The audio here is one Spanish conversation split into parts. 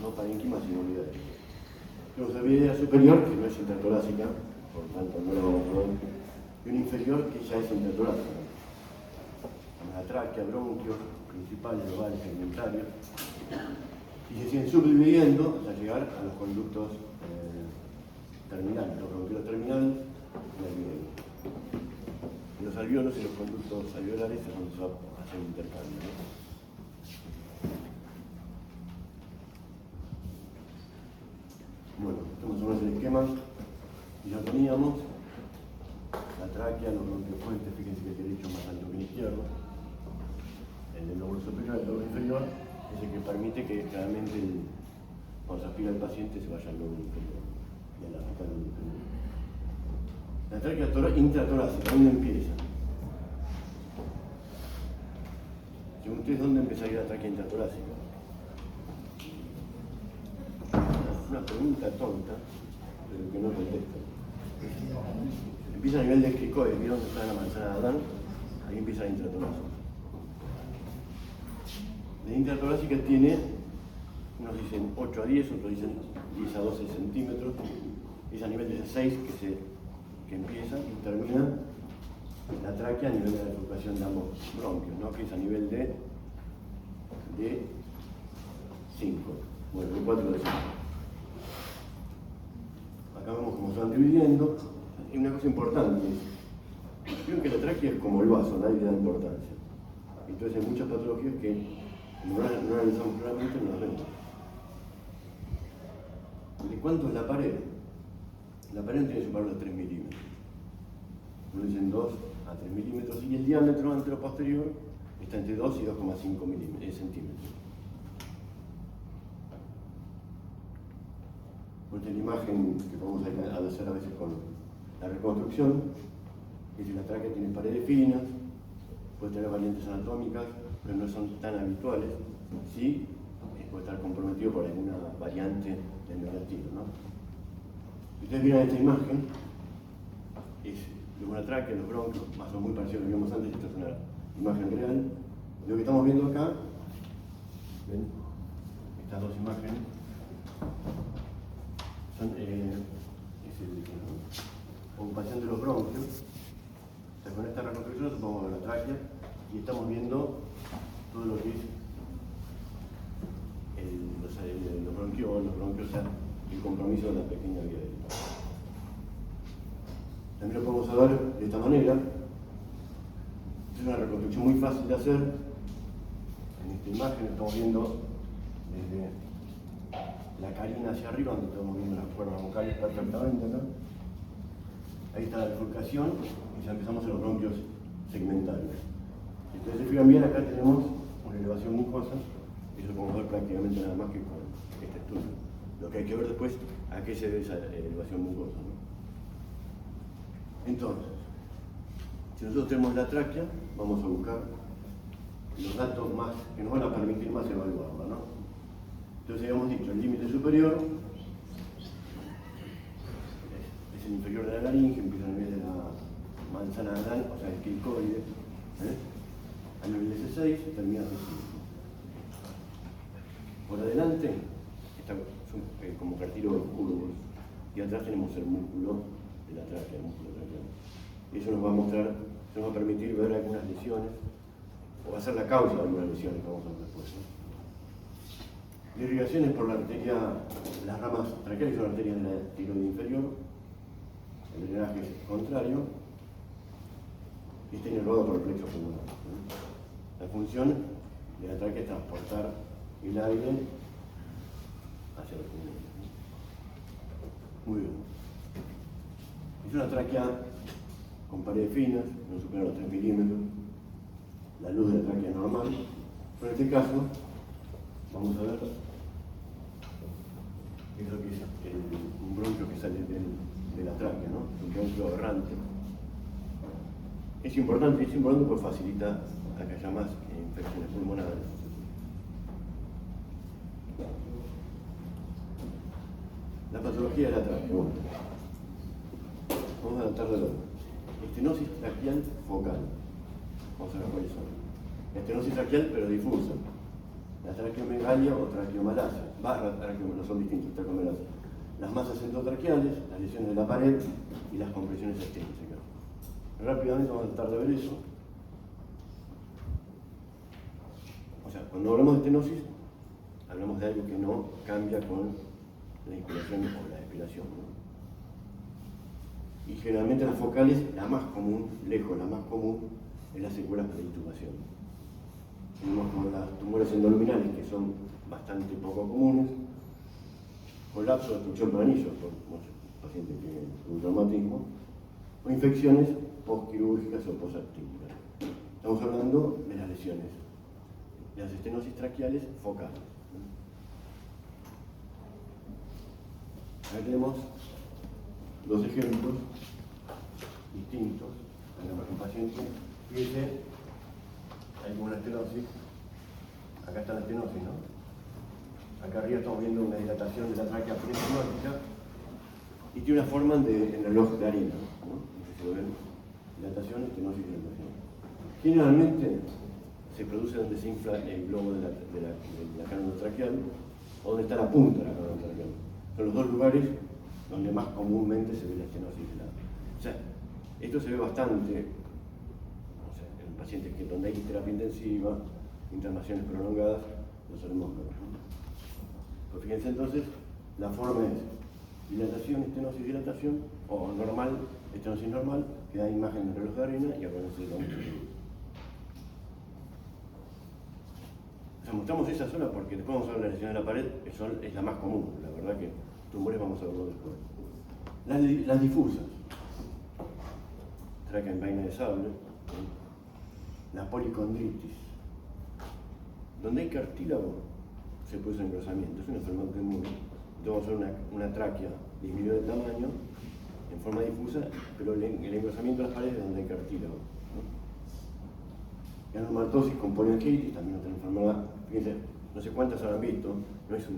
no parénquima, sino vía aérea. Tenemos la vía aérea superior, que no es intertorácica, por lo tanto no la vamos a ver, y una inferior que ya es intertorácica. La tráquea, bronquios, principales, ovales, segmentarios, y se siguen subdividiendo hasta llegar a los conductos terminales, los bronquiolos terminales y alveolos. Los alveolos y los conductos alveolares es donde se va a hacer un intercambio, ¿no? Bueno, esto más o menos el esquema y ya teníamos. La tráquea, los bronquiofuentes, fíjense que el derecho es más alto que el izquierdo. El del lóbulo superior, el lóbulo inferior, es el que permite que claramente cuando se aspira el paciente se vaya al lóbulo inferior y a la mitad del lóbulo inferior. La tráquea intratorácica, ¿dónde empieza? Según ustedes, ¿dónde empezaría la tráquea intratorácica? Una pregunta tonta, pero que no contesta. Empieza a nivel de cricoides, ¿vieron dónde está la manzana de Adán? Ahí empieza la intratorácica. La intratorácica tiene, unos dicen 8 a 10, otros dicen 10 a 12 centímetros. Es a nivel de 6 que empieza y termina la tráquea a nivel de la bifurcación de ambos bronquios, ¿no? Que es a nivel de 5. Bueno, de 4 de 5. Acá vemos cómo se van dividiendo. Y una cosa importante es, vieron que la tráquea es como el vaso, nadie le da importancia. Entonces hay muchas patologías que no analizamos claramente, no las vemos. ¿De cuánto es la pared? La pared no tiene su valor de 3 milímetros. Uno dicen 2 a 3 milímetros y el diámetro antero-posterior está entre 2 y 2,5 centímetros. Esta es la imagen que podemos hacer a veces con la reconstrucción. Es decir, la tráquea tiene paredes finas, puede tener variantes anatómicas, pero no son tan habituales. Sí, puede estar comprometido por alguna variante del neurotiro, ¿no? Si ustedes miran esta imagen, es de una tráquea, los bronquios, más o menos muy parecido a lo que vimos antes. Esta es una imagen real. Lo que estamos viendo acá, ¿ven? Estas dos imágenes son ocupación de los bronquios. O sea, con esta reconstrucción supongamos la tráquea y estamos viendo todo lo que es los bronquiolos, o sea, el compromiso de la pequeña vía aérea. También lo podemos saber de esta manera. Es una reconstrucción muy fácil de hacer. En esta imagen estamos viendo desde la carina hacia arriba, donde estamos viendo las cuerdas vocales perfectamente acá. Ahí está la bifurcación y ya empezamos en los bronquios segmentarios. Si ustedes se fijan bien, acá tenemos una elevación mucosa, y eso lo podemos ver prácticamente nada más que con este estudio. Lo que hay que ver después, a qué se debe esa elevación mucosa, ¿no? Entonces, si nosotros tenemos la tráquea, vamos a buscar los datos más que nos van a permitir más evaluarla, ¿no? Entonces habíamos dicho, el límite superior es el inferior de la laringe, empieza a nivel de la manzana de Adán, o sea, el cricoide, a nivel de C6 termina en C5. Por adelante está como cartílago oscuro, y atrás tenemos el músculo de la tráquea, el músculo traqueal. Y eso nos va a mostrar, nos va a permitir ver algunas lesiones, o va a ser la causa de algunas lesiones que vamos a ver después, ¿no? La irrigación es por la arteria, las ramas traqueales son arterias de la tiroide inferior, el drenaje es contrario, y está inervado por el plexo femoral, ¿no? La función de la tráquea es transportar el aire hacia los pulmones, ¿no? Muy bien. Es una tráquea con paredes finas, no supera los 3 milímetros. La luz de la tráquea es normal, pero en este caso vamos a ver lo que es un bronquio que sale de la tráquea, ¿no? Un bronquio errante. Es importante porque facilita a que haya más infecciones pulmonares. La patología de la tráquea. Bueno, vamos a adaptar de nuevo. Estenosis traqueal focal. Vamos a ver cuáles son. Estenosis traqueal pero difusa. la traqueomegalia o traqueomalacia, no son distintos, traqueomalacia. Las masas endotraqueales, las lesiones de la pared y las compresiones extrínsecas. Rápidamente vamos a tratar de ver eso. O sea, cuando hablamos de estenosis, hablamos de algo que no cambia con la inspiración o la expiración, ¿no? Y generalmente las focales, la más común, lejos la más común, es las secuelas por intubación. Tenemos como las tumores endoluminales, que son bastante poco comunes, colapso de obstrucción por anillo, por pacientes que tienen un traumatismo, o infecciones postquirúrgicas o posactínicas. Estamos hablando de las lesiones, de las estenosis traqueales focales. Acá tenemos dos ejemplos distintos. Tenemos un paciente, fíjense, hay como una estenosis, acá está la estenosis, ¿no? Acá arriba estamos viendo una dilatación de la tráquea preestomástica y tiene una forma de reloj de arena, ¿no? No sé si lo ven, dilatación, estenosis, dilatación. Generalmente se produce donde se infla el globo de la cánula traqueal o donde está la punta de la cánula traqueal. Son los dos lugares donde más comúnmente se ve la estenosis dilata. O sea, esto se ve bastante, o sea, en pacientes que donde hay terapia intensiva, internaciones prolongadas, lo solemos ver, ¿no? Pues fíjense entonces, la forma es dilatación, estenosis, dilatación, o normal, estenosis normal, que da imagen del reloj de arena y acuérdense de la. O sea, mostramos esa sola porque después vamos a ver la lesión de la pared, es la más común, la verdad que tumores vamos a verlo después. Las difusas, tráquea en vaina de sable, ¿sí? La policondritis, donde hay cartílago se produce engrosamiento, es una enfermedad muy común. Entonces vamos a ver una tráquea disminuida de tamaño en forma difusa, pero el engrosamiento de las paredes es donde hay cartílago, ¿no? Anomatosis con poliangiitis, también otra enfermedad, fíjense, no sé cuántas habrán visto,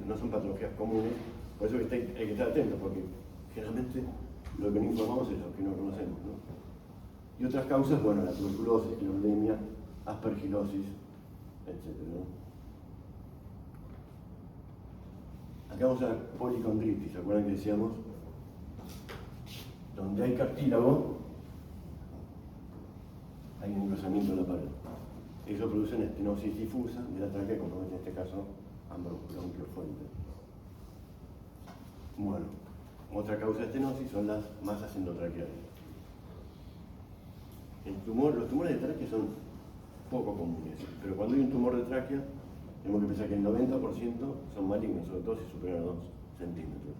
no son patologías comunes, por eso hay que estar atentos, porque generalmente lo que no informamos es lo que no conocemos, ¿no? Y otras causas, bueno, la tuberculosis, esclerodermia, aspergilosis, etc., ¿no? Acá vamos a la policondritis, ¿se acuerdan que decíamos? Donde hay cartílago, hay un engrosamiento de la pared. Eso produce una estenosis difusa de la tráquea, como en este caso, bronquiofuente. Bueno, otra causa de estenosis son las masas endotraqueales. Los tumores de tráquea son poco comunes, pero cuando hay un tumor de tráquea, tenemos que pensar que el 90% son malignos, sobre todo si superan 2 centímetros.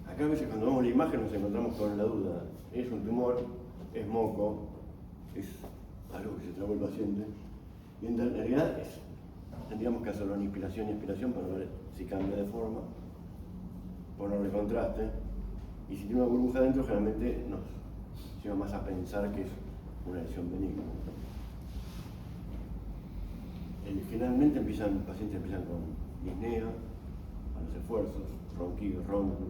Acá a veces cuando vemos la imagen nos encontramos con la duda, ¿es un tumor? ¿Es moco? ¿Es algo que se tragó el paciente? Y en realidad tendríamos que hacerlo en inspiración y expiración para ver si cambia de forma, ponerle contraste, y si tiene una burbuja adentro generalmente nos lleva más a pensar que es una lesión benigna. Generalmente los pacientes empiezan con disnea, a los esfuerzos, ronquidos, roncos,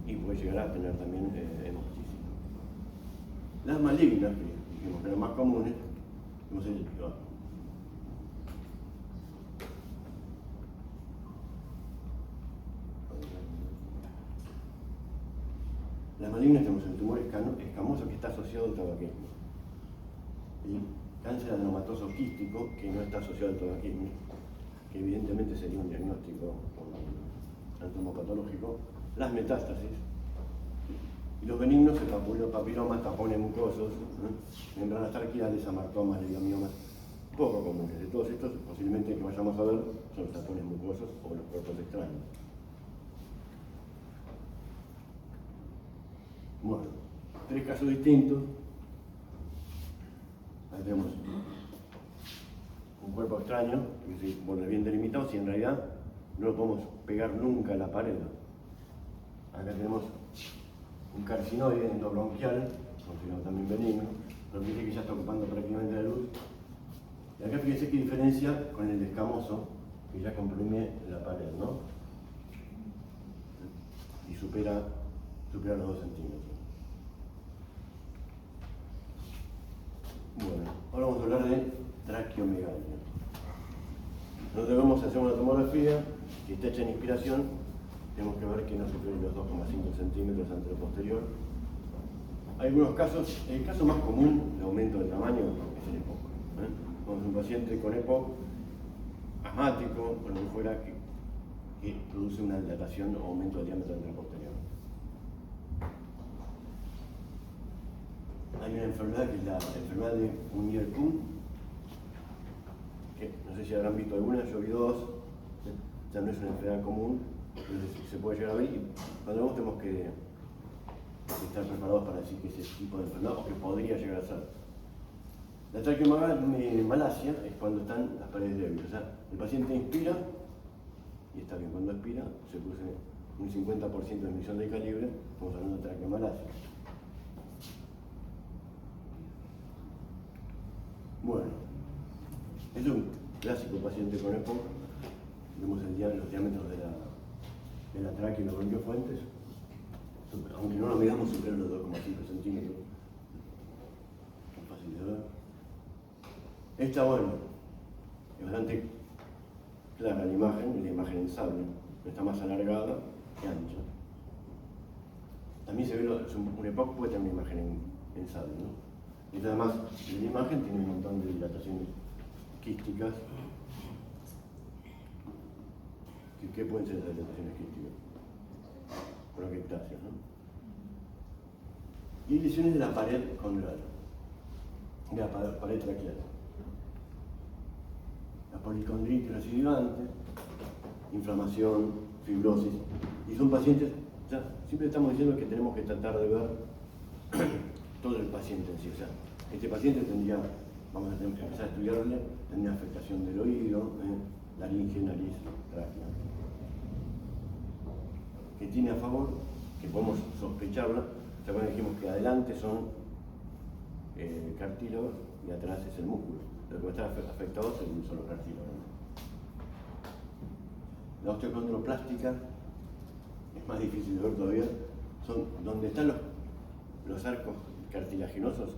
y puede llegar a tener también hemoptisis. Las malignas, que dijimos que eran más comunes, las malignas tenemos el tumor escamoso que está asociado al tabaquismo. El cáncer adenomatoso quístico, que no está asociado al tabaquismo, que evidentemente sería un diagnóstico antomopatológico. Las metástasis. Y los benignos, el papilomas, tapones mucosos, membranas arquiales, amartomas, leiomiomas, poco comunes. De todos estos, posiblemente que vayamos a ver son los tapones mucosos o los cuerpos extraños. Bueno, 3 casos distintos. Ahí tenemos un cuerpo extraño, que se vuelve bien delimitado, si en realidad no lo podemos pegar nunca a la pared. Acá tenemos un carcinoide endobronquial, considerado también benigno, pero fíjense que ya está ocupando prácticamente la luz. Y acá fíjense qué diferencia con el escamoso, que ya comprime la pared, ¿no? Y supera los 2 centímetros. Bueno, ahora vamos a hablar de traqueomegalia. Nosotros vamos a hacer una tomografía que está hecha en inspiración, tenemos que ver que no supere los 2,5 centímetros anteroposterior. Hay algunos casos, el caso más común de aumento de tamaño es el EPOC. Cuando es un paciente con EPOC asmático, por lo que fuera, que produce una dilatación o aumento del diámetro anteroposterior. Hay una enfermedad que es la enfermedad de Meniere-Kuhn, que no sé si habrán visto alguna, yo vi dos, ya no es una enfermedad común, pero se puede llegar a ver y cuando vemos tenemos que estar preparados para decir que ese tipo de enfermedad o que podría llegar a ser. La traqueomalacia es cuando están las paredes débiles, o sea, el paciente inspira y está bien, cuando expira se produce un 50% de disminución del calibre, estamos hablando de traqueomalacia. Bueno, es un clásico paciente con EPOC, vemos los diámetros de la tráquea y los bronquiofuentes, aunque no lo midamos superan los 2,5 centímetros. Es fácil de ver. Esta, bueno, es bastante clara la imagen en sable, está más alargada que ancha. También se ve, un EPOC puede tener una imagen en sable, ¿no? Y además, la imagen tiene un montón de dilataciones quísticas. ¿Qué pueden ser las dilataciones quísticas? Bronquiectasias, ¿no? Y lesiones de la pared condral, de la pared traqueal. La policondritis recidivante, inflamación, fibrosis. Y son pacientes, ya siempre estamos diciendo que tenemos que tratar de ver todo el paciente en sí. O sea, este paciente tendría, vamos a empezar a estudiarle, tendría afectación del oído, laringe, nariz, tráquea. ¿Qué tiene a favor? Que podemos sospecharla. O sea, cuando dijimos que adelante son cartílagos y atrás es el músculo. Lo que va a estar afectado son los cartílagos. La osteocondroplástica es más difícil de ver todavía. Son donde están los arcos cartilaginosos,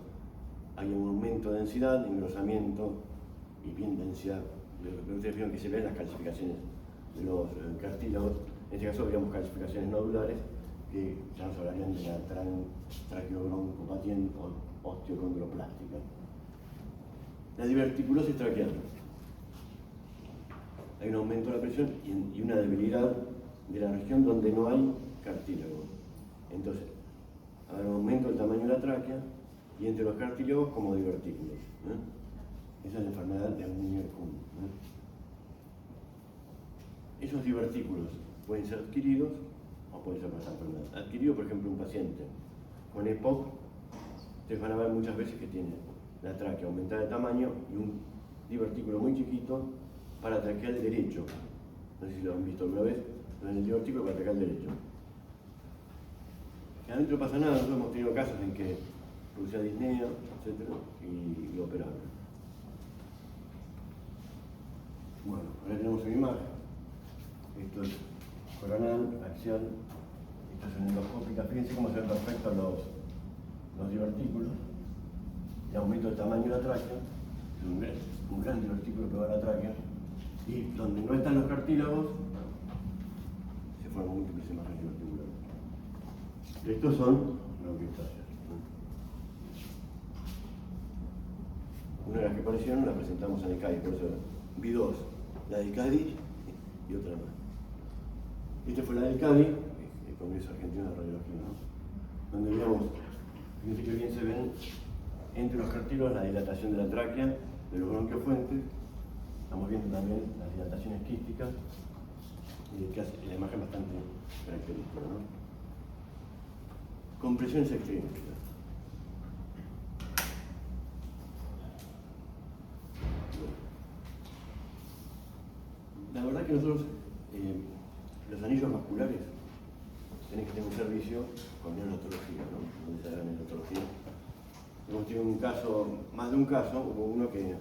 hay un aumento de densidad, engrosamiento y bien densidad. Lo que ustedes vieron que se ven las calcificaciones de los cartílagos. En este caso veríamos calcificaciones nodulares que ya nos hablarían de la traqueobroncopatia osteocondroplástica. La diverticulosis traqueal. Hay un aumento de la presión y una debilidad de la región donde no hay cartílago. Entonces, habrá un aumento del tamaño de la tráquea y entre los cartílagos como divertículos. Esa es la enfermedad de Meniere-Kuhn. Esos divertículos pueden ser adquiridos o pueden ser por esa enfermedad. Adquirido, por ejemplo, un paciente con EPOC, ustedes van a ver muchas veces que tiene la tráquea aumentada de tamaño y un divertículo muy chiquito para traqueal derecho. No sé si lo han visto alguna vez, pero en el divertículo para traqueal derecho. Generalmente no pasa nada, nosotros hemos tenido casos en que producía disnea, etc. y operable. Bueno, ahora tenemos una imagen. Esto es coronal, axial, esto es endoscópica. Fíjense cómo se ven perfectos los divertículos. El aumento del tamaño de la tráquea, un gran divertículo pegado a la tráquea, y donde no están los cartílagos, se forman múltiples imágenes diverticulares. Estos son bronquiectasias. Una de las que aparecieron la presentamos en el CADI, por eso vi dos, la del CADI y otra más. Esta fue la del CADI, el Congreso Argentino de Radiología, ¿no? Donde veíamos, fíjense que bien se ven entre los cartílagos la dilatación de la tráquea, de los bronquiofuentes. Estamos viendo también las dilataciones quísticas, que hace la imagen bastante característica, ¿no? Compresiones extrínsecas. La verdad que nosotros, los anillos vasculares, tienen que tener un servicio con neonatología, ¿no? Donde se haga neonatología. Hemos tenido un caso, más de un caso, hubo uno que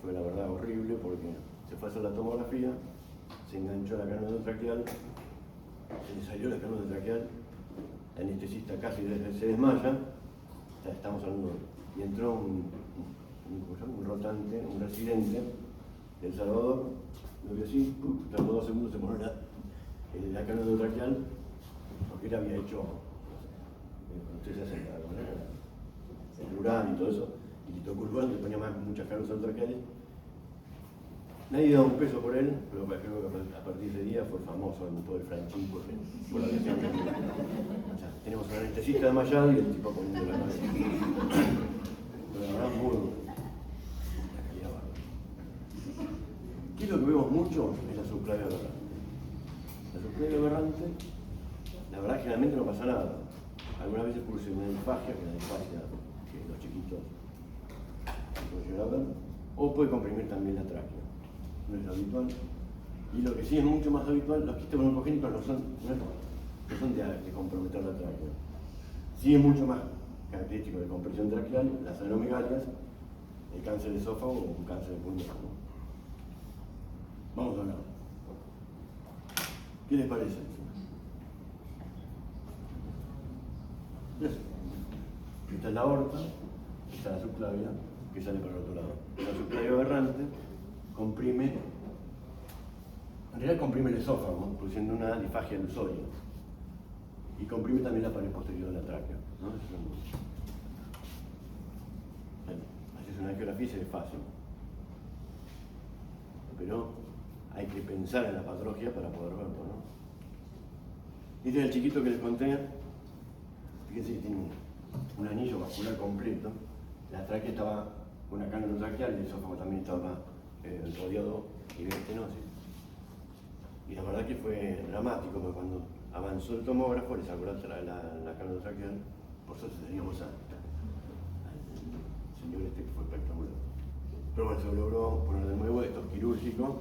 fue la verdad horrible porque se fue a hacer la tomografía, se enganchó la cánulo traqueal, se le salió la cánulo traqueal, el anestesista casi se desmaya, estamos hablando, y entró un un rotante, un residente de El Salvador, lo vio así, tardó 2 segundos, se pone la cana endotraqueal, porque él había hecho, cuando ustedes hacen el uranio y todo eso, y le tocó Uruguay, le ponía muchas canas endotraqueales. Nadie daba un peso por él, pero creo que a partir de ese día fue famoso en todo el franchín por la aviación. O sea, tenemos un anestesista desmayado y el tipo poniendo la cabeza. Pero la verdad, muy la calidad bárbara. ¿Qué es lo que vemos mucho? Es la subclavia aberrante. La subclavia aberrante, la verdad, generalmente no pasa nada. Algunas veces produce una disfagia, que es la disfagia que los chiquitos pueden llegar a ver, o puede comprimir también la tráquea. No es lo habitual. Y lo que sí es mucho más habitual, los quistes broncogénicos no son de comprometer la tráquea. Sí es mucho más característico de compresión traqueal, las adenomegalias, el cáncer de esófago o un cáncer de pulmón. Vamos a hablar. ¿Qué les parece eso? Esta es la aorta, esta es la subclavia, que sale para el otro lado. La subclavia aberrante comprime, en realidad comprime el esófago, produciendo una disfagia ilusoria. Y comprime también la pared posterior de la tráquea, ¿no? Haces una angiografía y se ve fácil. Pero hay que pensar en la patología para poder verlo, ¿no? Este es el chiquito que les conté. Fíjense que tiene un anillo vascular completo. La tráquea estaba con una cánulo traqueal y el esófago también estaba rodeado de estenosis. Y la verdad que fue dramático, porque cuando avanzó el tomógrafo le sacó la cánulo traqueal. Por eso teníamos al señor este que fue espectacular. Pero bueno, se logró poner de nuevo, esto es quirúrgico.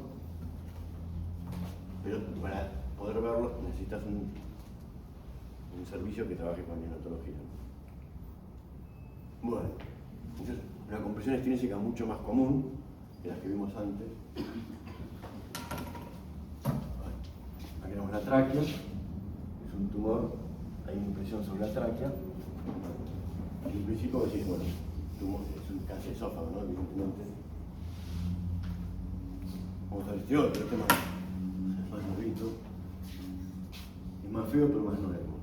Pero para poder verlo necesitas un servicio que trabaje con neonatología. Bueno, entonces una compresión estinésica mucho más común que las que vimos antes. Aquí tenemos la tráquea, es un tumor, hay una impresión sobre la tráquea. Y en principio decís, bueno, tumor, es un cáncer de esófago, ¿no? Evidentemente. Vamos a ver este otro, este más nuevito. Es más feo, pero más nuevo.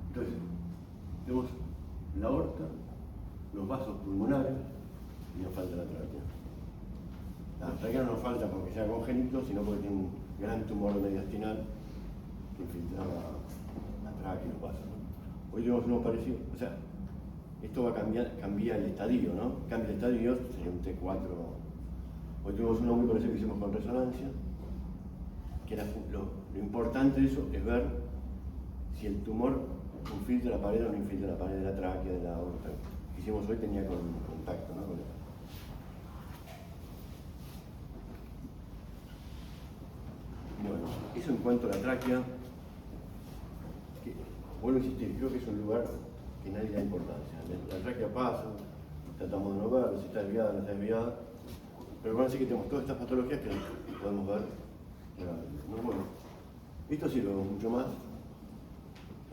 Entonces, tenemos la aorta, los vasos pulmonares y nos falta la tráquea. La tráquea no nos falta porque sea congénito, sino porque tiene un gran tumor mediastinal que infiltraba la tráquea y los vasos, ¿no? Hoy tenemos uno parecido, o sea, esto va a cambiar el estadio, ¿no? Cambia el estadio, sería un T4. Hoy tenemos uno muy parecido que hicimos con resonancia, que lo importante de eso es ver si el tumor infiltra la pared o no infiltra la pared de la tráquea, de la aorta. Que hicimos hoy tenía contacto, ¿no? Bueno, eso en cuanto a la tráquea, que, vuelvo a insistir, creo que es un lugar que nadie le da importancia. La tráquea pasa, tratamos de no verlo, si está desviada, no está desviada, pero bueno, sí que tenemos todas estas patologías que podemos ver. ¿No? Bueno, esto sí lo vemos mucho más.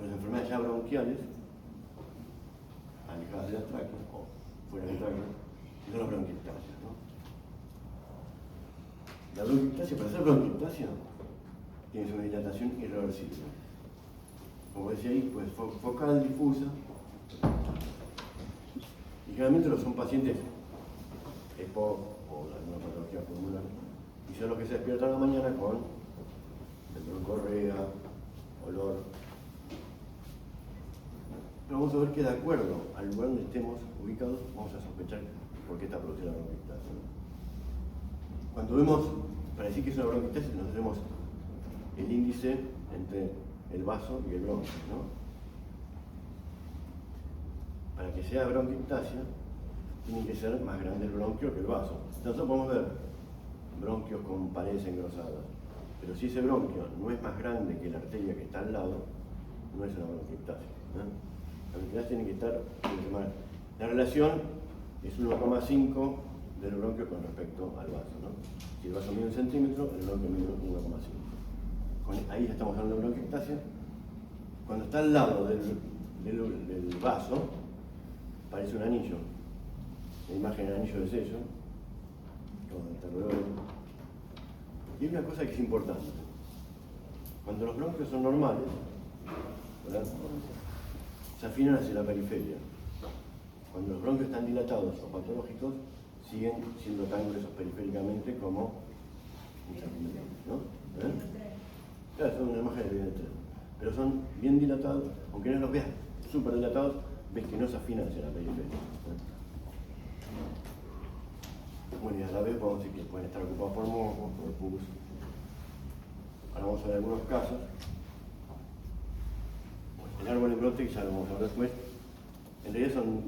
Las enfermedades ya bronquiales, alejadas de la tráquea o fuera de la tráquea, son las bronquiectasias, ¿no? La bronquiectasia, para hacer bronquiectasia, tienes una dilatación irreversible. Como decía ahí, pues focal, difusa. Y generalmente son pacientes EPOC o alguna patología pulmonar, y son los que se despiertan a la mañana con broncorrea, olor. Pero vamos a ver que de acuerdo al lugar donde estemos ubicados, vamos a sospechar por qué está producida la bronquiectasia. Cuando vemos, para decir que es una bronquiectasia, nos hacemos el índice entre el vaso y el bronquio, ¿no? Para que sea bronquiectasia, tiene que ser más grande el bronquio que el vaso. Nosotros podemos ver bronquios con paredes engrosadas, pero si ese bronquio no es más grande que la arteria que está al lado, no es una bronquiectasia, ¿no? La bronquiectasia tiene que estar, la relación es 1,5 del bronquio con respecto al vaso, ¿no? Si el vaso mide 1 centímetro, el bronquio mide 1,5. Ahí ya estamos hablando de bronquiectasia. Cuando está al lado del vaso, parece un anillo. la imagen del anillo de sello, y hay una cosa que es importante. Cuando los bronquios son normales, ¿verdad?, se afinan hacia la periferia. Cuando los bronquios están dilatados o patológicos, siguen siendo tan gruesos periféricamente como un centímetro, ¿no? Claro, son una imagen de evidente. Pero son bien dilatados, aunque no los veas súper dilatados, ves que no se afinan hacia la periferia. Bueno, y a la vez podemos decir que pueden estar ocupados por mocos, por pus. Ahora vamos a ver algunos casos. Bueno, el árbol en brote, ya lo vamos a ver después, en realidad son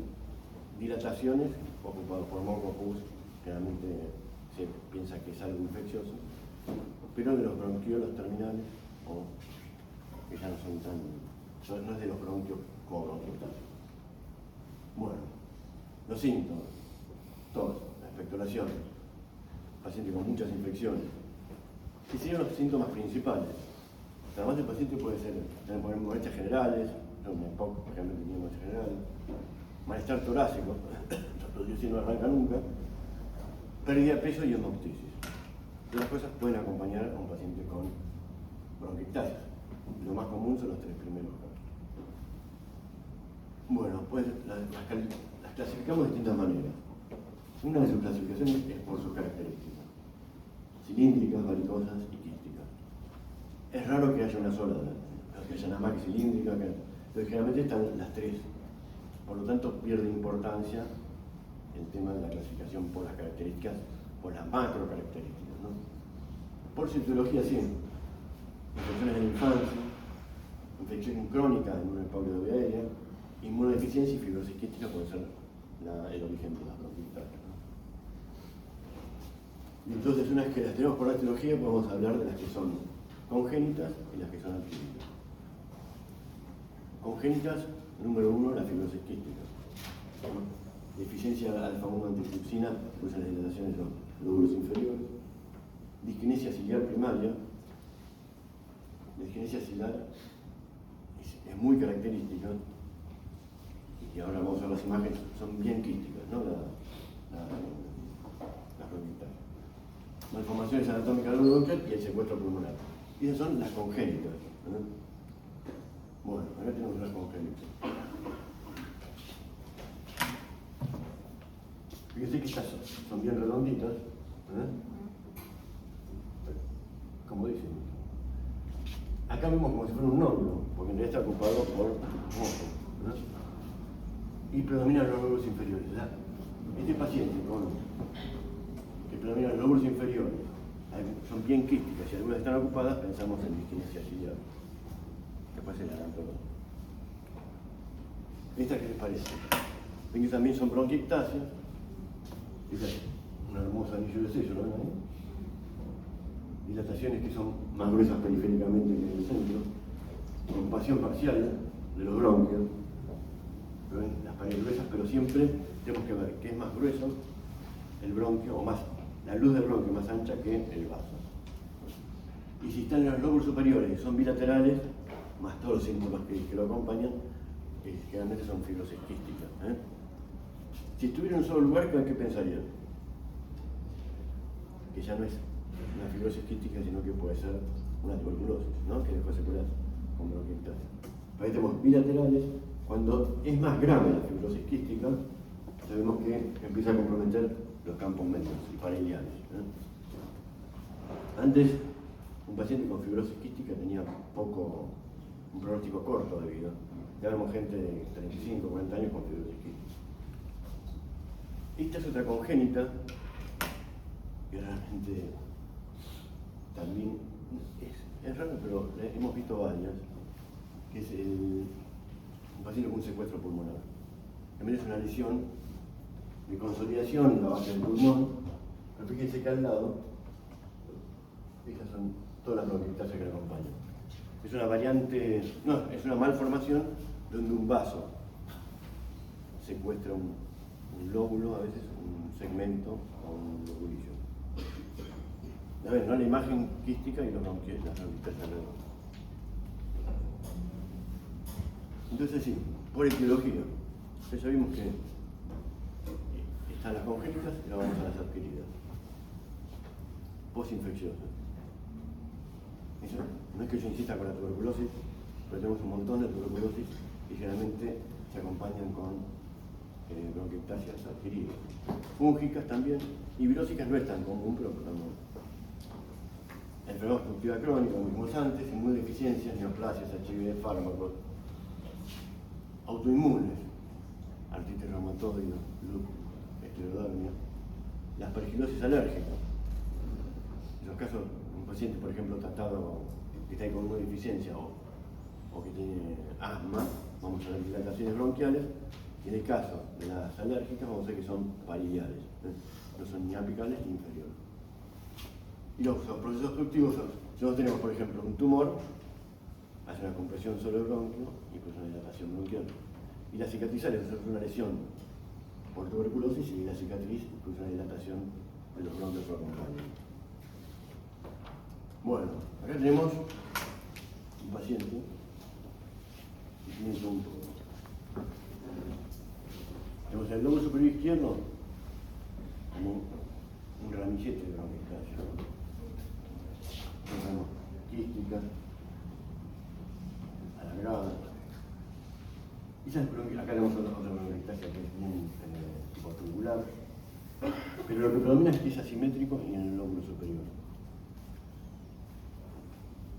dilataciones ocupadas por mocos, pus. Generalmente se piensa que es algo infeccioso, pero de los bronquiolos terminales, o que ya no son tan, no es de los bronquios como bronquiectasias. Bueno, los síntomas, tos, la expectoración, paciente con muchas infecciones. ¿Qué serían los síntomas principales? Además, el paciente puede tener molestias generales, un EPOC, por ejemplo, tenía molestias generales, malestar torácico, los dioses no arranca nunca, pérdida de peso y hemoptisis. Todas las cosas pueden acompañar a un paciente con bronquiectasias. Lo más común son los tres primeros casos. Bueno, pues las clasificamos de distintas maneras. Una de sus clasificaciones es por sus características: cilíndricas, varicosas y quísticas. Es raro que haya una sola, que haya nada más que cilíndrica, pero generalmente están las tres. Por lo tanto, pierde importancia el tema de la clasificación por las características, por las macro características, ¿no? Por citología, sí. Infecciones de la infancia, infección crónica en una polioaérea, inmunodeficiencia y fibrosis quística puede ser el origen de las bronquiectasias, ¿no? Y entonces, una vez que las tenemos por la etiología, podemos hablar de las que son congénitas y las que son adquiridas. Congénitas, número 1, la fibrosis quística. Deficiencia alfa-1 antitripsina, pues en las dilataciones de los lóbulos inferiores. Disquinesia ciliar primaria. La disquinesia ciliar es muy característica, y ahora vamos a ver las imágenes, son bien quísticas, ¿no? Las bronquiectasias. Malformaciones anatómicas del globo bronquial y el secuestro pulmonar. Y esas son las congénitas, ¿no? Bueno, acá tenemos las congénitas. Fíjense que estas son bien redonditas, como dicen. Acá vemos como si fuera un nódulo, porque en realidad está ocupado por moco, y predominan los lóbulos inferiores. Este paciente que predominan los lóbulos inferiores son bien quísticas, si algunas están ocupadas, pensamos en disquinesia ciliar. Después se la dan todos. ¿Esta qué les parece? Ven que también son bronquiectasias. Esta es un hermoso anillo de sello, ¿no? Dilataciones que son más gruesas periféricamente que en el centro. Ocupación parcial de los bronquios. ¿Ven? Las paredes gruesas, pero siempre tenemos que ver que es más grueso el bronquio, o más la luz del bronquio más ancha que el vaso. Y si están en los lóbulos superiores y son bilaterales, más todos los síntomas que lo acompañan, generalmente son fibrosis quísticas. Si estuviera en un solo lugar, ¿qué pensarían? Que ya no es una fibrosis quística, sino que puede ser una tuberculosis, ¿no? Que después se cura con bronquiectasia. Ahí tenemos bilaterales. Cuando es más grave la fibrosis quística, sabemos que empieza a comprometer los campos medios y parilianos. Antes, un paciente con fibrosis quística tenía un pronóstico corto de vida. Ya vemos gente de 35, 40 años con fibrosis quística. Esta es otra congénita, que realmente también es raro, pero hemos visto varias, que es un paciente con un secuestro pulmonar. También es una lesión de consolidación en la base del pulmón, pero fíjense que al lado, estas son todas las bronquiectasias que la acompañan. Es una variante, no, es una malformación donde un vaso secuestra un lóbulo, a veces un segmento o un lobulillo. A ver, ¿no? La imagen quística y las bronquiectasias. Entonces sí, por etiología. Ya vimos que Están las congénitas y ahora vamos a las adquiridas. Posinfecciosas. Eso no es que yo insista con la tuberculosis, pero tenemos un montón de tuberculosis y generalmente se acompañan con bronquiectasias adquiridas. Fúngicas también, y virósicas no es tan común, pero como enfermedad obstructiva crónica, como dijimos antes, inmunodeficiencias, neoplasias, HIV, fármacos, autoinmunes, artritis reumatoide, lupus, esclerodermia, la aspergilosis alérgica. En los casos, un paciente, por ejemplo, tratado que está con inmunodeficiencia o que tiene asma, vamos a ver dilataciones bronquiales, y en el caso de las alérgicas vamos a ver que son pariliares, no son ni apicales ni inferiores. Y los procesos obstructivos son, si nosotros tenemos, por ejemplo, un tumor, hace una compresión sobre el bronquio y pues una dilatación bronquial. Y la cicatrizal es una lesión por tuberculosis y la cicatriz pues una dilatación de los bronquios que lo acompañan. Bueno, acá tenemos un paciente que tiene todo un poco. Tenemos el lobo superior izquierdo como un ramillete de bronquiectasia. Tenemos quística, alargada. Acá tenemos otra bronquiectasia que es bien tipo tubular, pero lo que predomina es que es asimétrico y en el lóbulo superior.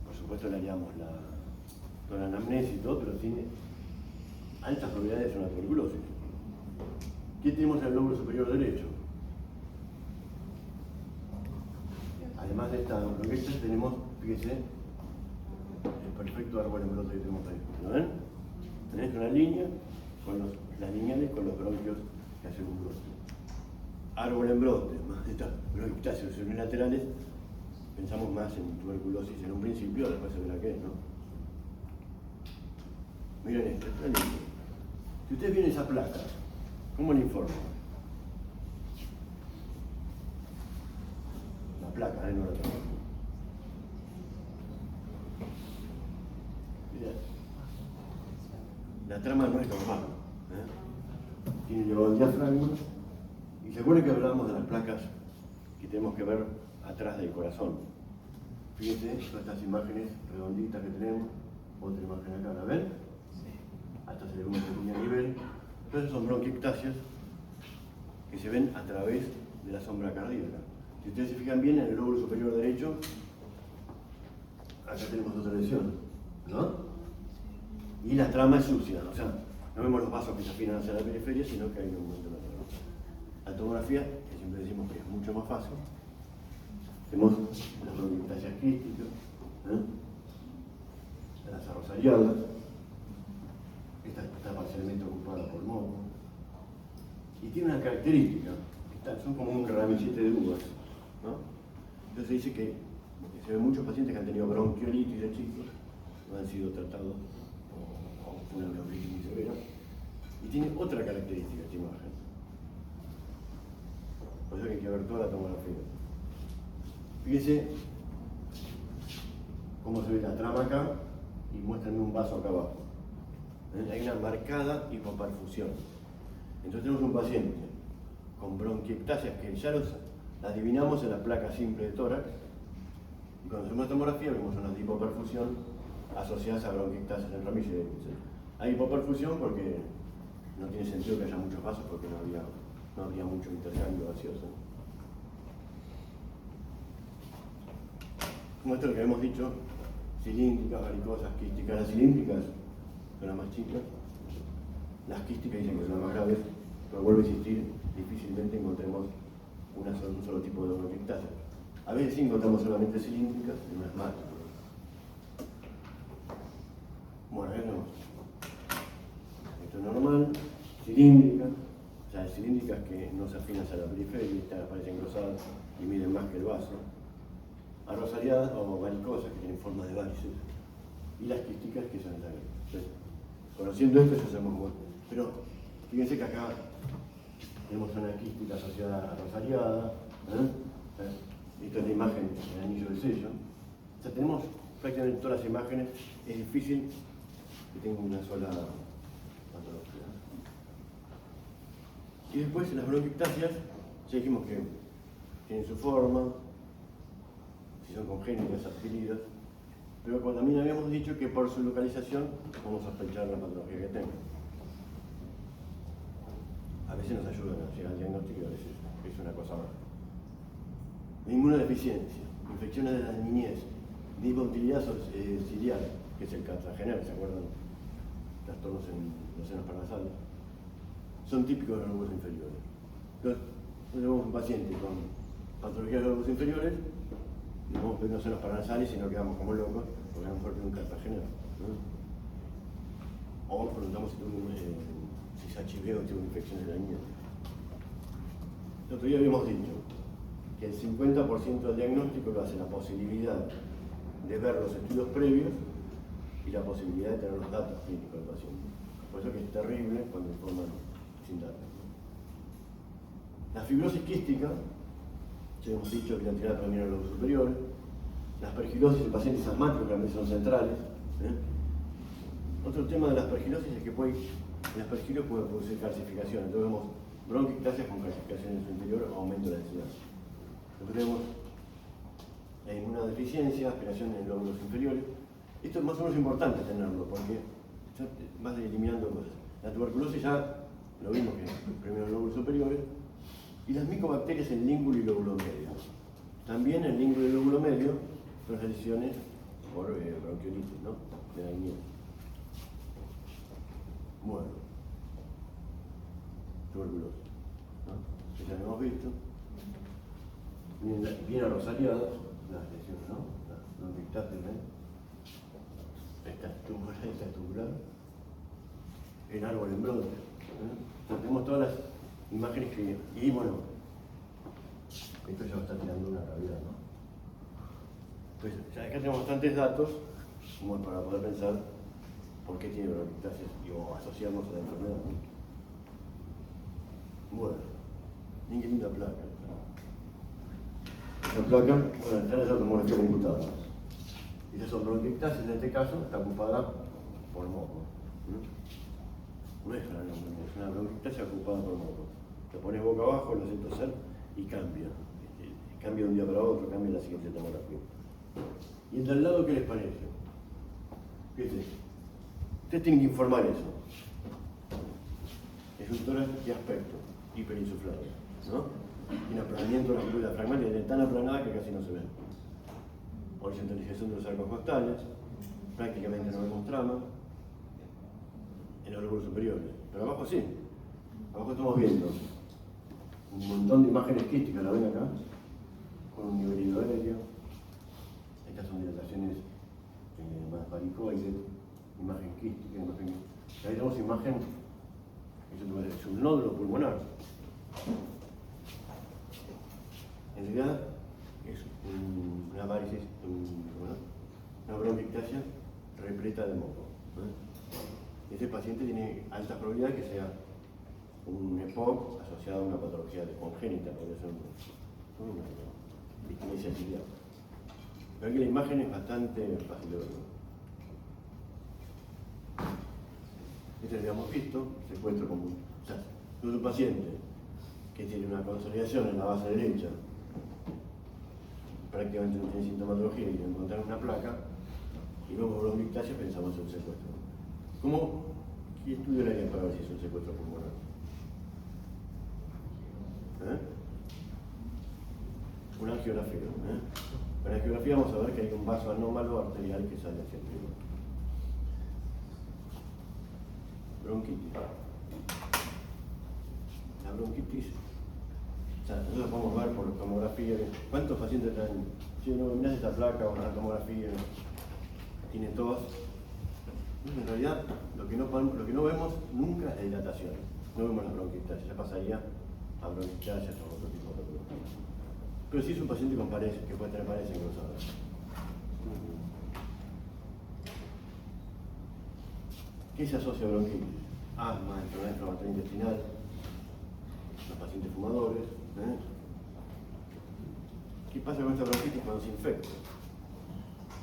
Por supuesto le haríamos toda la anamnesis y todo, pero tiene altas probabilidades de una tuberculosis. ¿Qué tenemos en el lóbulo superior derecho? Además de esta bronquiectasia tenemos, fíjese, el perfecto árbol en brote que tenemos ahí. ¿Lo ven? Tenés una línea con las lineales con los bronquios que hacen un brote. Árbol en brote, más de estas bronquiectasias unilaterales, pensamos más en tuberculosis en un principio, después se verá qué es, ¿no? Miren esto, está lindo. Si ustedes ven esa placa, ¿cómo le informan? La placa, no la tengo. Mirá. La trama no es normal. Tiene elevado el diafragma. Y se acuerdan que hablábamos de las placas que tenemos que ver atrás del corazón. Fíjense, todas estas imágenes redonditas que tenemos. Otra imagen acá, ¿la ven? Hasta se le ve una pequeña nivel. Entonces son bronquiectasias que se ven a través de la sombra cardíaca. Si ustedes se fijan bien en el lóbulo superior derecho, acá tenemos otra lesión, ¿no? Y la trama es sucia, o sea, no vemos los vasos que se afinan hacia la periferia, sino que hay un momento de la trama. La tomografía, que siempre decimos que es mucho más fácil, tenemos las bronquiectasias quísticas, las arrosariadas, esta está parcialmente ocupada por moco, y tiene una característica, son como un ramillete de uvas, ¿no? Entonces se dice que se ven muchos pacientes que han tenido bronquiolitis de chicos, no han sido tratados o una bronquiolitis muy severa, y tiene otra característica esta imagen. Por eso hay que ver toda la tomografía. Fíjese cómo se ve la trama acá y muéstrenme un vaso acá abajo. Hay una marcada hipoperfusión. Entonces tenemos un paciente con bronquiectasias que ya las adivinamos en la placa simple de tórax, y cuando hacemos la tomografía vemos una hipoperfusión asociadas a bronquiectasias en ramillete. Hay hipoperfusión porque no tiene sentido que haya muchos vasos porque no habría mucho intercambio gaseoso. Como esto es lo que hemos dicho, cilíndricas, varicosas, quísticas. Las cilíndricas son las más chicas, las quísticas dicen que son las más graves, pero vuelvo a insistir, difícilmente encontremos un solo tipo de bronquiectasia. A veces sí encontramos solamente cilíndricas y unas más. Bueno, ahí tenemos. Esto es normal, cilíndrica, o sea, cilíndricas que no se afinan a la periferia, parecen engrosadas y miden más que el vaso. Arrosariadas o varicosas que tienen forma de varices. Y las quísticas que son las grandes. Entonces, conociendo esto ya sabemos cómo. Pero fíjense que acá tenemos una quística asociada a rosariada. Esta es la imagen del anillo de sello. O sea, tenemos prácticamente todas las imágenes. Es difícil que tenga una sola patología. Y después las bronquiectasias, ya dijimos que tienen su forma, si son congénitas, adquiridas, pero también habíamos dicho que por su localización vamos a sospechar la patología que tengan. A veces nos ayudan a llegar al diagnóstico y a veces es una cosa más. Inmunodeficiencia, infecciones de la niñez, de hipomotilidad ciliar, que es el Cartagenera, ¿se acuerdan? Trastornos en los senos paranasales, son típicos de los lóbulos inferiores. Entonces, tenemos un paciente con patologías de los lóbulos inferiores, y vamos a pedir unos senos paranasales y no quedamos como locos, porque a lo mejor tiene un Cartagenera, ¿no? O preguntamos si es HIV o tiene infecciones de la niñez. El otro día habíamos dicho que el 50% del diagnóstico lo hace la posibilidad de ver los estudios previos y la posibilidad de tener los datos clínicos del paciente. Por eso que es terrible cuando informan sin datos. La fibrosis quística, ya hemos dicho que la tirada también a los lóbulos superiores. La aspergilosis en pacientes asmáticos, que a veces son centrales. Otro tema de la aspergilosis es que el aspergilo puede producir calcificación. Entonces vemos bronquiectasias con calcificación en su interior o aumento de la densidad. Después tenemos la inmunodeficiencia, aspiración en lóbulos inferiores. Esto es más o menos importante tenerlo porque ya vas eliminando cosas. La tuberculosis ya lo vimos que primero lóbulos superiores. Y las micobacterias en língulo y lóbulo medio. También en língulo y lóbulo medio son lesiones por bronquiolitis, ¿no? De la niñez. Bueno, tuberculosis, ¿no? Que ya lo hemos visto. Bien arrosariadas las lesiones, ¿no? Las bronquiectasias, esta es tubular, el árbol en brote. Tenemos todas las imágenes que... Y bueno, esto ya está tirando una cavidad, ¿no? Entonces, ya acá tenemos bastantes datos como para poder pensar por qué tiene bronquiectasias o asociarnos a la enfermedad, ¿no? Bueno, qué linda placa. La placa, bueno, está en la tomografía computada. Estas son bronquiectasias, en este caso está ocupada por moco. No es una bronquiectasia ocupada por moco. Te pones boca abajo, lo haces toser y cambia. Cambia de un día para otro, cambia la siguiente tomografía. ¿Y el de al lado qué les parece? ¿Qué es esto? Ustedes tienen que informar eso. Es un tórax de aspecto, hiperinsuflado, ¿no? Tiene aplanamiento de la fibula diafragmática, tan aplanada que casi no se ve. Horizontalización de los arcos costales, prácticamente no vemos trama en los lóbulos superiores, pero abajo sí. Abajo estamos viendo un montón de imágenes quísticas, la ven acá, con un nivel hidroaéreo. Estas son dilataciones más varicoides, imagen quística, imagen. Ahí tenemos imagen, es un nódulo pulmonar. En realidad es una varices, una bronquiectasia repleta de moco. Ese paciente tiene alta probabilidad de que sea un EPOC asociado a una patología congénita, podría ser una disquinesia ciliar. Pero aquí la imagen es bastante fácil de ver. Este lo habíamos visto, secuestro común. O sea, es un paciente que tiene una consolidación en la base derecha, prácticamente no tiene sintomatología y encontrar una placa, y luego bronquiectasia pensamos en un secuestro. ¿Qué estudio le harían para ver si es un secuestro pulmonar? Una angiografía. Con la angiografía vamos a ver que hay un vaso anómalo arterial que sale hacia el pulmón. Bronquitis. La bronquitis, o sea, nosotros podemos ver por tomografía cuántos pacientes traen. Si uno mira esta placa o la tomografía, tiene tos. En realidad, lo que no vemos nunca es la dilatación. No vemos la bronquiectasia, ya pasaría a bronquiectasia o otro tipo de patología. Pero sí es un paciente con paredes, que puede tener paredes engrosadas. ¿Qué se asocia a bronquitis? Asma, enfermedad inflamatoria intestinal, los pacientes fumadores. ¿Qué pasa con esta bronquitis cuando se infecta?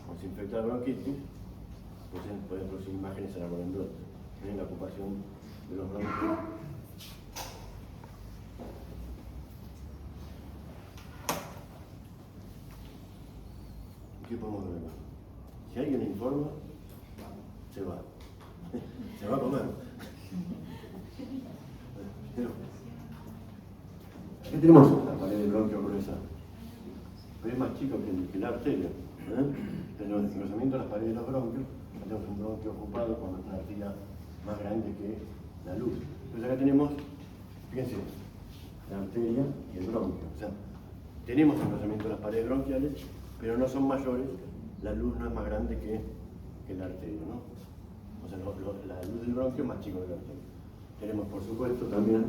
Cuando se infecta la bronquitis, pueden producir imágenes en árbol en brote, la ocupación de los bronquios ¿Qué podemos ver acá? Si alguien informa, se va. Se va a comer. Aquí tenemos la pared del bronquio gruesa, pero es más chico que la arteria. Tenemos el engrosamiento de las paredes de los bronquios, tenemos un bronquio ocupado con una arteria más grande que la luz. Entonces acá tenemos, fíjense, la arteria y el bronquio. O sea, tenemos engrosamiento de las paredes bronquiales, pero no son mayores, la luz no es más grande que la arteria, ¿no? O sea, la luz del bronquio es más chico que la arteria. Tenemos, por supuesto, también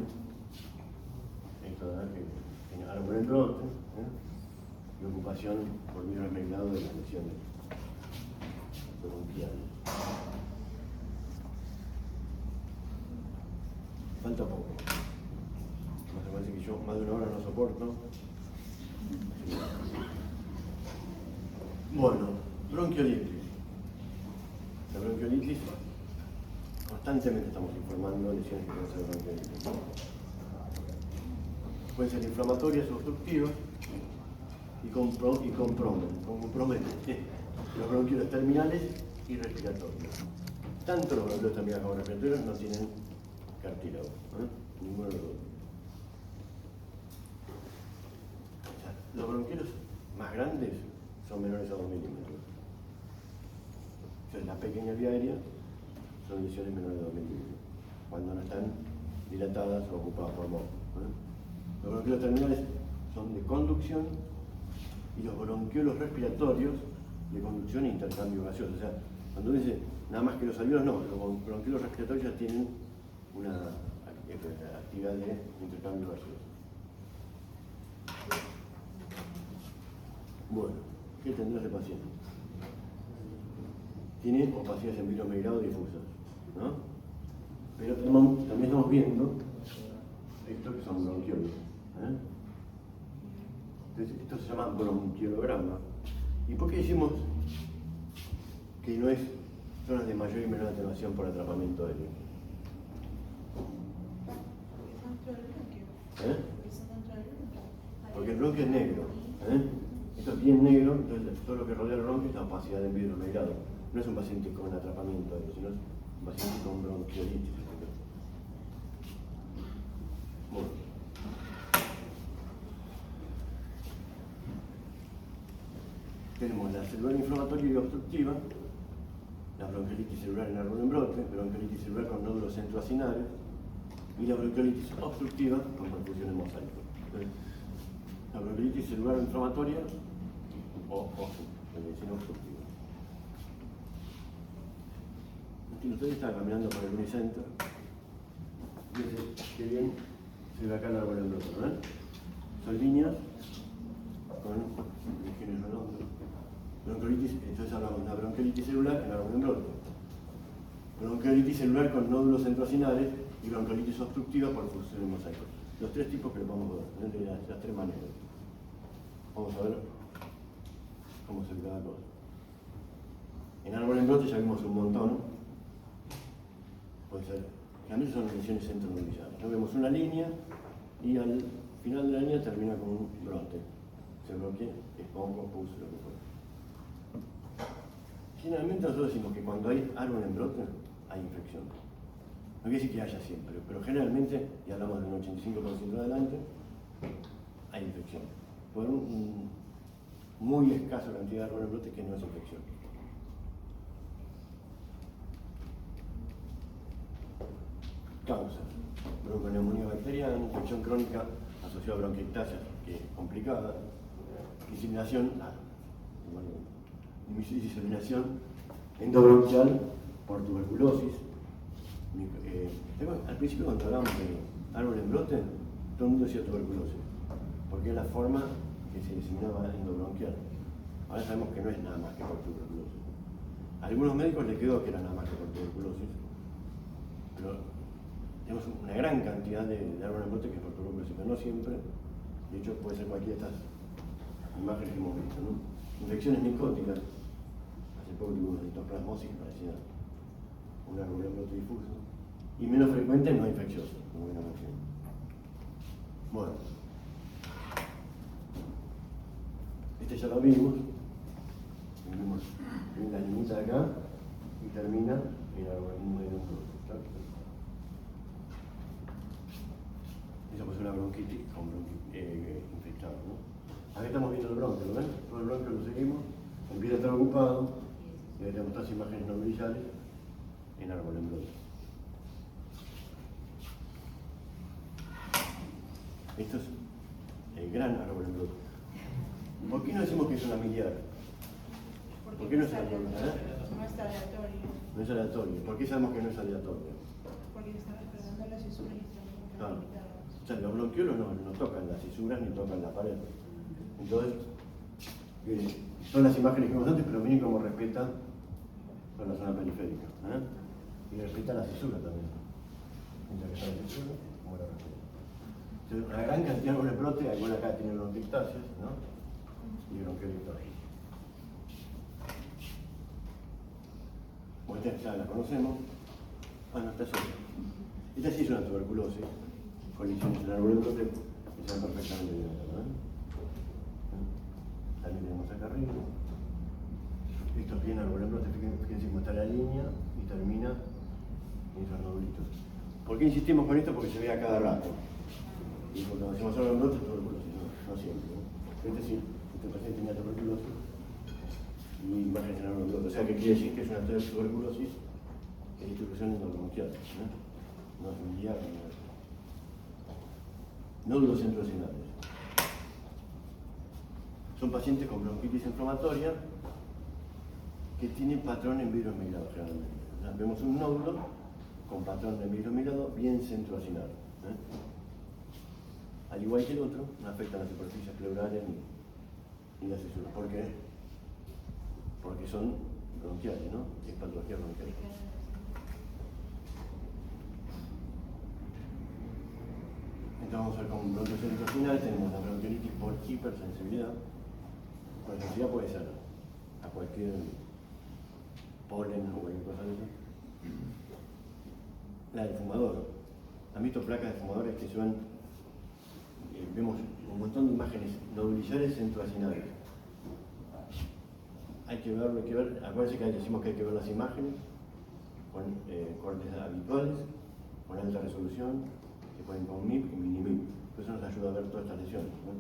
esto que tiene árbol en brote, y ocupación por vidrio arreglado de las lesiones bronquiales. Falta poco. Me parece que yo más de una hora no soporto. Bueno, bronquiolitis. La bronquiolitis, constantemente estamos informando de lesiones que pueden ser bronquiolitis. Pueden ser inflamatorias o obstructivas y comprometen los bronquiolos terminales y respiratorios. Tanto los bronquiolos terminales como respiratorios no tienen cartílago, ninguno de los dos. O sea, los bronquiolos más grandes son menores a 2 milímetros. Entonces, la pequeña vía aérea son lesiones menores de 2 milímetros, cuando no están dilatadas o ocupadas por moho. Los bronquiolos terminales son de conducción y los bronquiolos respiratorios de conducción e intercambio gaseoso. O sea, cuando uno dice nada más que los alveolos, no, los bronquiolos respiratorios ya tienen una actividad de intercambio gaseoso. Bueno, ¿qué tendrá ese paciente? Tiene opacidades en vidrio migrado difusas, ¿no? Pero también estamos viendo esto que son bronquiolos. Entonces, esto se llama bronquiolograma. ¿Y por qué decimos que no es zonas de mayor y menor atenuación por atrapamiento aéreo? Porque el bronquio es negro. Esto es bien negro, entonces todo lo que rodea el bronquio es la opacidad en vidrio migrado. No es un paciente con atrapamiento aéreo, sino es un paciente con bronquiolitis. Bueno. Tenemos la celular inflamatoria y obstructiva, la bronquiolitis celular en árbol en brote, bronquiolitis celular con nódulos centroacinales y la bronquiolitis obstructiva con perfusión en mosaico. La bronquiolitis celular inflamatoria o medicina obstructiva. Ustedes están caminando por el Unicenter. Fíjense qué bien se ve acá el árbol en brote, ¿no? Son líneas con genes redondos. Bronquiolitis, entonces hablamos de una bronquiolitis celular en árbol en brote. Bronquiolitis celular con nódulos centroacinales y bronquiolitis obstructiva por perfusión en mosaico. Los tres tipos que le podemos ver, de las tres maneras. Vamos a ver cómo se ve cada cosa. En árbol en brote ya vimos un montón. Puede ser, generalmente son lesiones centronucleares. ¿No? Vemos una línea y al final de la línea termina con un brote. Se bloquea, es hongo, pus, lo que fuera. Generalmente nosotros decimos que cuando hay árbol en brote hay infección. No quiere decir que haya siempre, pero generalmente, y hablamos de un 85% adelante, hay infección. Por un muy escaso cantidad de árbol en brote que no es infección. Causas: bronconeumonía bacteriana, infección crónica asociada a bronquiectasia, que es complicada, diseminación, diseminación endobronquial por tuberculosis. Al principio, cuando hablábamos de árbol en brote, todo el mundo decía tuberculosis, porque es la forma que se diseminaba endobronquial. Ahora sabemos que no es nada más que por tuberculosis. A algunos médicos les quedó que era nada más que por tuberculosis, pero tenemos una gran cantidad de árbol en brote que es por tuberculosis, pero no siempre. De hecho, puede ser cualquiera de estas imágenes que hemos visto, ¿no? Infecciones micóticas. Hace poco tuvimos una citoplasmosis que parecía un árbol en brote difuso. Y menos frecuente, no infeccioso, como bien mencioné. Bueno. Este ya lo vimos. lo seguimos, empieza a estar ocupado y ahí tenemos estas imágenes no visuales en árbol en brote. Esto es el gran árbol en brote. ¿Por qué no decimos que es una miliar? ¿Por qué no es aleatorio? No es aleatorio. No es aleatorio. ¿Por qué sabemos que no es aleatorio? Porque está respetando las cisuras y están Claro. limitadas. O sea, los bronquiolos no tocan las cisuras ni tocan la pared. Entonces, son las imágenes que vimos antes, pero miren cómo respeta con la zona periférica. Y respeta la cisura también. Mientras que está la cisura, como la respeta. Entonces, una gran cantidad de árboles brote, alguna acá tienen bronquiectasias, ¿no? Y bronquiolictasias. Bueno, esta ya la conocemos. No, está sola. Esta sí es una tuberculosis. Colisiones en árboles brote que están perfectamente bien acá, ¿no? También tenemos acá arriba. Esto es bien árbol en brote, fíjense cómo está la línea y termina en esos nodulitos. ¿Por qué insistimos con esto? Porque se ve a cada rato. Y porque cuando hacemos árbol en brote es tuberculosis, no siempre. ¿No? Este sí, este paciente tenía tuberculosis y imágenes en árbol en brote. O sea que quiere decir que es una tuberculosis de distribución endobronquial. No es un guiar ni nada. Nódulos centrocinales. Son pacientes con bronquitis inflamatoria que tienen patrón en virus migrado generalmente. O sea, vemos un nódulo con patrón de virus migrado bien centroacinal. Al igual que el otro, no afectan las superficies pleurales ni las cisuras. ¿Por qué? Porque son bronquiales, ¿no? Es patología bronquial. Entonces vamos a ver con bronquios centroacinales tenemos la bronquiolitis por hipersensibilidad. La sensibilidad puede ser a cualquier polen o cualquier cosa de eso. La del fumador. ¿Han visto placas de fumadores que se van? Vemos un montón de imágenes nodulizares centroacinales. Hay que ver, acuérdense que decimos que hay que ver las imágenes con cortes habituales, con alta resolución, que pueden con MIP y mini-MIP. Eso nos ayuda a ver todas estas lesiones, ¿no?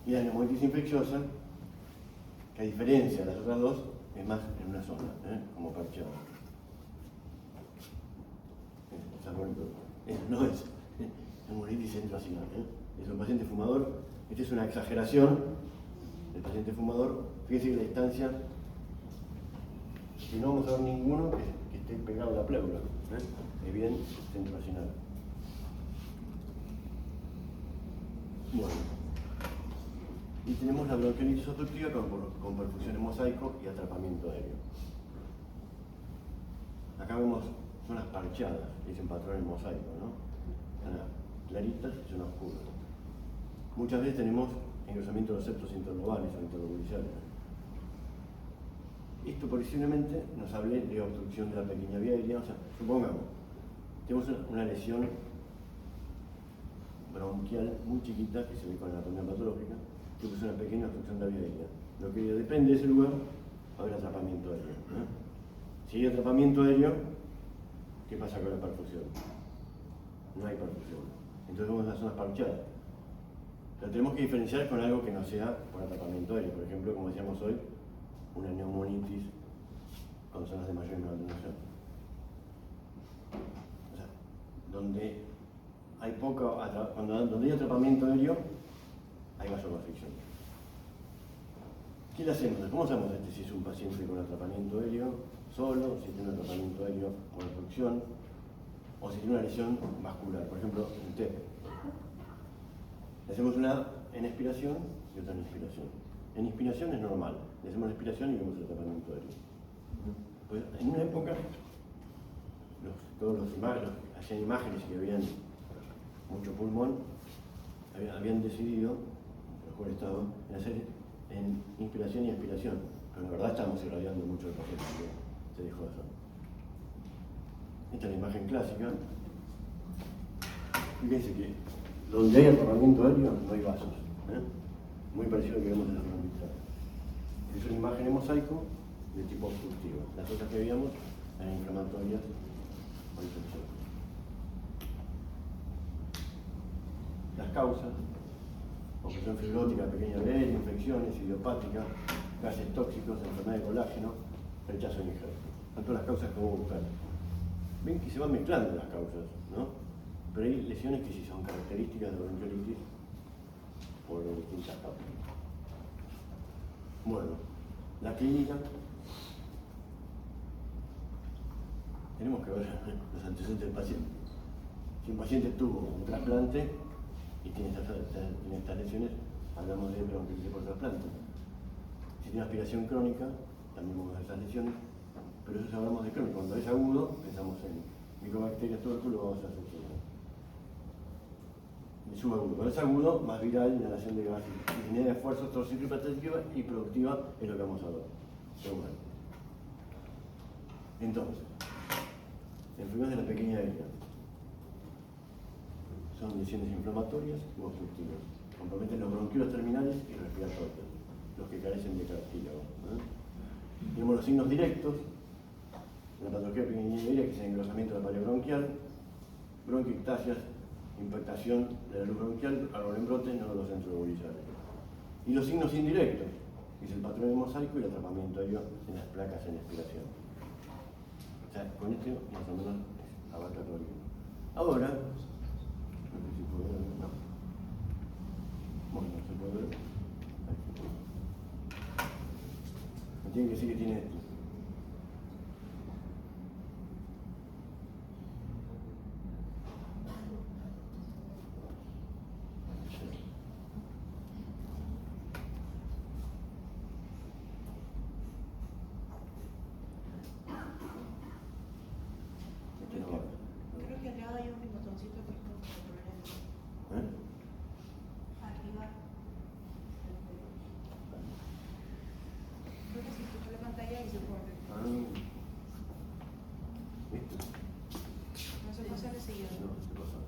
Y la neumonitis infecciosa, que a diferencia de las otras dos, es más en una zona, como parcheado. No es neumonitis centroacinal. Es un paciente fumador. Esta es una exageración del paciente fumador. Fíjense que la distancia, que no vamos a ver ninguno que esté pegado a la pleura. Es bien centroacinal. Bueno. Y tenemos la bronquiolitis obstructiva con perfusión en mosaico y atrapamiento aéreo. Acá vemos zonas parcheadas, dicen patrón en mosaico, ¿no? Zonas claritas y zonas oscuras. Muchas veces tenemos engrosamiento de los septos interlobales o interlobuliciales. Esto posiblemente nos hable de obstrucción de la pequeña vía aérea. O sea, supongamos, tenemos una lesión bronquial muy chiquita que se ve con anatomía patológica, que es una pequeña obstrucción de la vía aérea. Lo que depende de ese lugar va a haber atrapamiento aéreo. Si hay atrapamiento aéreo, ¿qué pasa con la perfusión? No hay perfusión. Entonces vamos a las zonas parcheadas. Pero tenemos que diferenciar con algo que no sea por atrapamiento aéreo. Por ejemplo, como decíamos hoy, una neumonitis con zonas de mayor y menor atenuación. O sea, donde hay donde hay atrapamiento aéreo, hay vasoconstricción. ¿Qué le hacemos? ¿Cómo sabemos si es un paciente con atrapamiento aéreo solo, si tiene un atrapamiento aéreo con obstrucción, o si tiene una lesión vascular? Por ejemplo, en TEP. Le hacemos una en expiración y otra en inspiración. En inspiración es normal, le hacemos la expiración y vemos el atrapamiento aéreo. Pues en una época, hacían imágenes que habían mucho pulmón, habían decidido, en mejor estado, en hacer en inspiración y expiración. Pero en verdad estamos irradiando mucho el paciente, se dijo eso. Esta es la imagen clásica. Fíjense que donde hay atrapamiento aéreo no hay vasos. Muy parecido a lo que vemos en la zona mitral. Es una imagen en mosaico de tipo obstructivo. Las otras que veíamos eran inflamatorias o infecciosas. Las causas, obstrucción fibrótica, pequeña arteria, infecciones idiopáticas, gases tóxicos, enfermedad de colágeno, rechazo en injerto. Son todas las causas que vamos a buscar. Ven que se van mezclando las causas, ¿no? Pero hay lesiones que sí son características de bronquiolitis por distintas causas. Bueno, la clínica. Tenemos que ver los antecedentes del paciente. Si un paciente tuvo un trasplante y tiene estas lesiones, hablamos de bronquiolitis por trasplante. Si tiene aspiración crónica, también vamos a ver estas lesiones, pero eso hablamos de crónico. Cuando es agudo, pensamos en micobacterias, tuberculosis, vamos a hacer de subagudo. Cuando es agudo, más viral, inhalación de gases, disnea de esfuerzo torsicohipertensiva y productiva es lo que vamos a ver. Entonces, enfermedades de la pequeña herida son lesiones inflamatorias u obstructivas. Comprometen los bronquiolos terminales y respiratorios, los que carecen de cartílago. Tenemos los signos directos de la patología de pequeña herida, que es el engrosamiento del palio bronquial, bronquiectasias, impactación de la luz bronquial, árbol en brote, nódulos centrolobulares. Y los signos indirectos, que es el patrón de mosaico y el atrapamiento aéreo en las placas en expiración. O sea, con esto más o menos abarca todo el libro. Ahora, no sé si puedo ver, no. Bueno, no se puede ver. Me tiene que decir que tiene esto. Creo que al lado hay un botoncito que puedo poner arriba. Creo que si toco la pantalla y se pone. ¿Listo? No se pasa el siguiente. No, se pasa.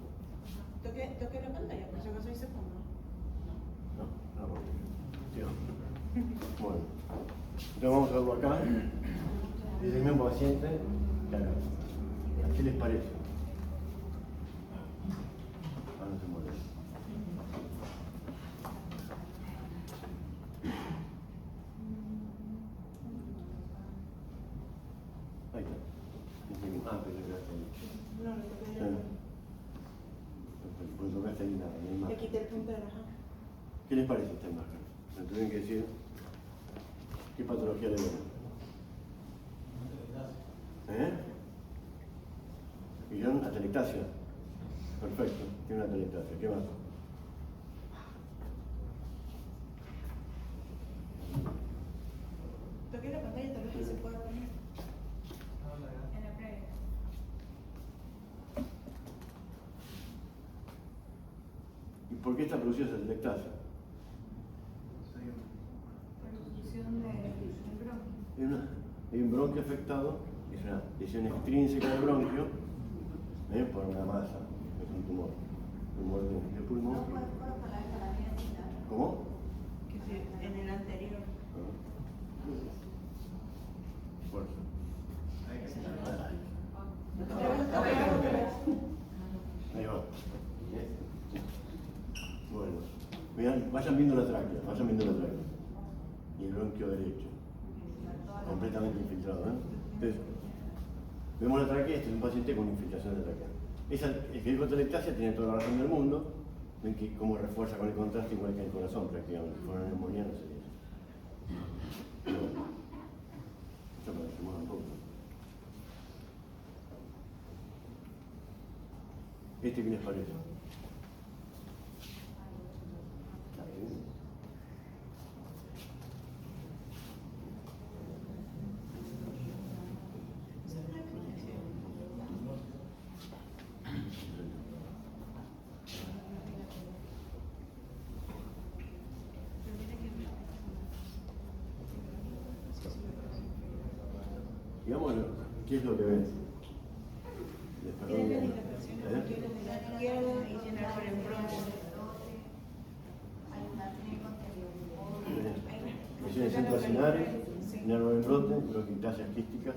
Toque la pantalla, por si acaso ahí se ponga. No, sí, no. Bueno, entonces vamos a verlo acá. Es el mismo paciente que acá. ¿Qué les parece? No se mueve. Ahí está. Pero ya está ahí. No, lo toqué yo. Pues tocaste ahí la Le imagen. quité el puntero, ajá. ¿Qué les parece esta imagen? Me tuvieron que decir qué patología le ven. Guión, atelectasia. Perfecto, tiene una atelectasia. ¿Qué más? Toqué la pantalla, tal vez que se pueda poner. En la previa. ¿Y por qué está producida esa atelectasia? Producción del bronquio. Hay un bronquio afectado, es una lesión extrínseca del bronquio, por una masa, es un tumor de pulmón. ¿Cómo? Que sí, en el anterior. Fuerza. Ahí va. Bueno, vean, vayan viendo la tráquea, y el bronquio derecho, completamente infiltrado. Entonces, vemos la tráquea, este es un paciente con infiltración de tráquea. El que dijo atelectasia tiene toda la razón del mundo, ven que cómo refuerza con el contraste igual que el corazón prácticamente, si fuera una neumonía no sería eso. Esto para que se mueva un poco. ¿Qué les parece? ¿Está bien? Digamos, ¿qué es lo que ven? Tiene la dilatación de los del lado izquierdo y tiene árbol en bronce. Lesiones centroacinares, nervo en brote, bronquiectasias quísticas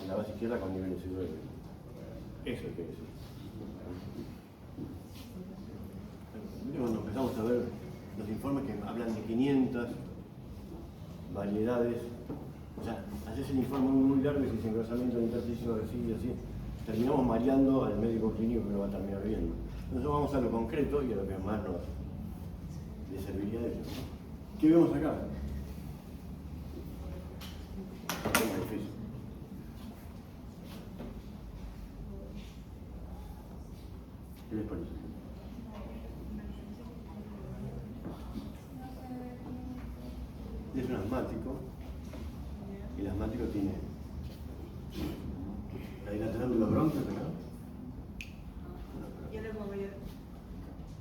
en la base izquierda con nivel de ciudad. Eso es que es. Cuando empezamos a ver los informes que hablan de 500 variedades. O sea, haces el informe muy largo y dices engrosamiento del intersticio, así. Terminamos mareando al médico clínico que lo va a terminar viendo. Entonces vamos a lo concreto y a lo que más nos le serviría de eso, ¿no? ¿Qué vemos acá? Tema difícil. ¿Qué les parece? Es un asmático y el asmático tiene la dilatación de los bronquios acá. Yo le pongo yo.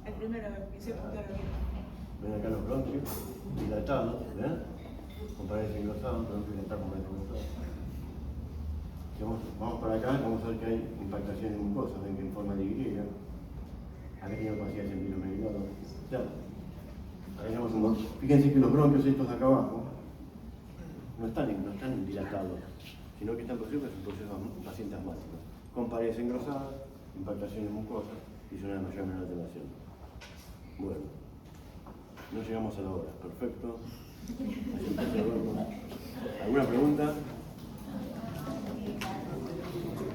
El primero, ese punto lo quiero. Ven acá los bronquios dilatados, ¿ven? Con paredes engrosadas, bronquios dilatados con paredes engrosadas. Si vamos para acá, vamos a ver que hay impactaciones mucosas, ven que en forma de Y. Acá tiene capacidad de centímetros medianos. Ya. Acá tenemos un montón. Fíjense que los bronquios estos de acá abajo no están dilatados, sino que están producidos en procesos pacientes asmáticos, con paredes engrosadas, impactaciones mucosas y zona de mayor o menor alteración. Bueno, no llegamos a la hora, perfecto. ¿Alguna pregunta?